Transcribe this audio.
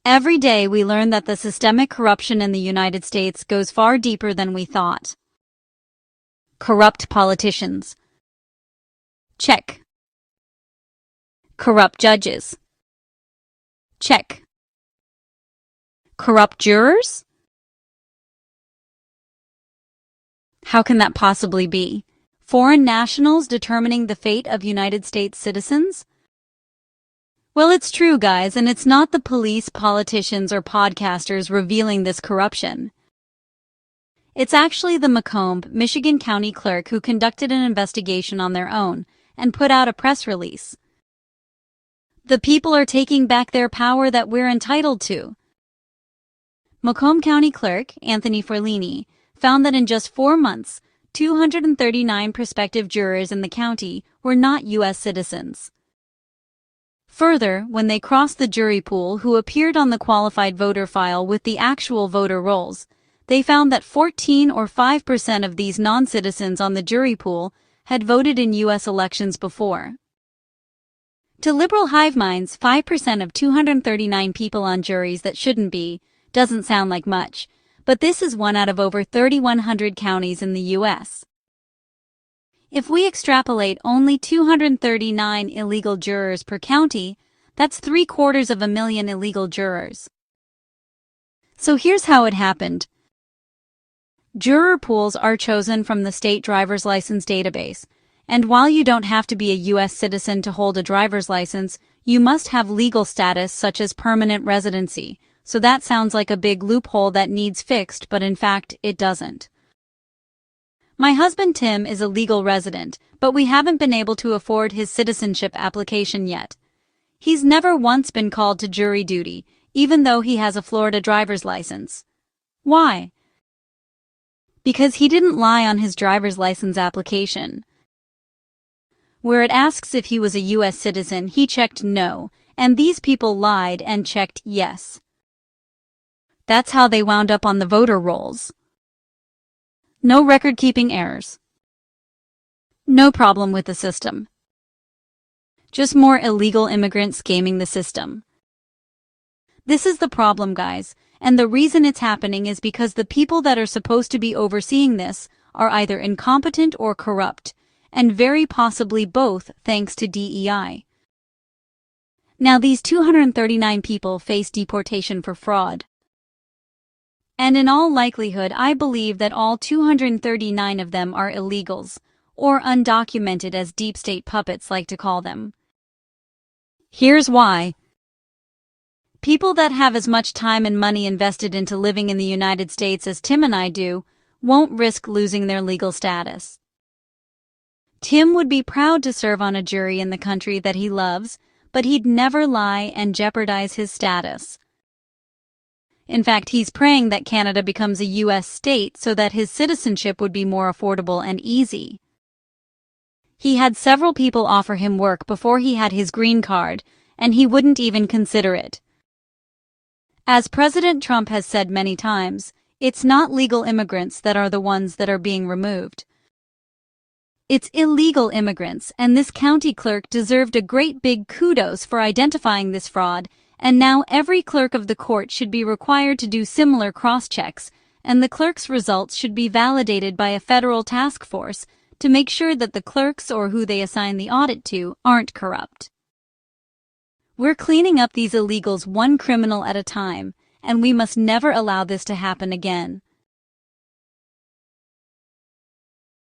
Every day we learn that the systemic corruption in the United States goes far deeper than we thought. Corrupt politicians. Check. Corrupt judges. Check. Corrupt jurors? How can that possibly be? Foreign nationals determining the fate of United States citizens? Well, it's true, guys, and it's not the police, politicians, or podcasters revealing this corruption. It's actually the Macomb, Michigan County Clerk who conducted an investigation on their own and put out a press release. The people are taking back their power that we're entitled to. Macomb County Clerk, Anthony Forlini, found that in just 4 months, 239 prospective jurors in the county were not U.S. citizens. Further, when they crossed the jury pool who appeared on the qualified voter file with the actual voter rolls, they found that 14 or 5% of these non-citizens on the jury pool had voted in U.S. elections before. To liberal hive minds, 5% of 239 people on juries that shouldn't be doesn't sound like much, but this is 1 out of over 3,100 counties in the U.S. If we extrapolate only 239 illegal jurors per county, that's 750,000 illegal jurors. So here's how it happened. Juror pools are chosen from the state driver's license database, and while you don't have to be a U.S. citizen to hold a driver's license, you must have legal status such as permanent residency, so that sounds like a big loophole that needs fixed, but in fact, it doesn't. My husband Tim is a legal resident, but we haven't been able to afford his citizenship application yet. He's never once been called to jury duty, even though he has a Florida driver's license. Why? Because he didn't lie on his driver's license application. Where it asks if he was a U.S. citizen, he checked no, and these people lied and checked yes. That's how they wound up on the voter rolls. No record-keeping errors. No problem with the system. Just more illegal immigrants gaming the system. This is the problem, guys, and the reason it's happening is because the people that are supposed to be overseeing this are either incompetent or corrupt, and very possibly both thanks to DEI. Now, these 239 people face deportation for fraud. And in all likelihood, I believe that all 239 of them are illegals, or undocumented as deep state puppets like to call them. Here's why. People that have as much time and money invested into living in the United States as Tim and I do won't risk losing their legal status. Tim would be proud to serve on a jury in the country that he loves, but he'd never lie and jeopardize his status. In fact, he's praying that Canada becomes a U.S. state so that his citizenship would be more affordable and easy. He had several people offer him work before he had his green card, and he wouldn't even consider it. As President Trump has said many times, it's not legal immigrants that are the ones that are being removed. It's illegal immigrants, and this county clerk deserved a great big kudos for identifying this fraud, and now every clerk of the court should be required to do similar cross-checks, and the clerk's results should be validated by a federal task force to make sure that the clerks or who they assign the audit to aren't corrupt. We're cleaning up these illegals one criminal at a time, and we must never allow this to happen again.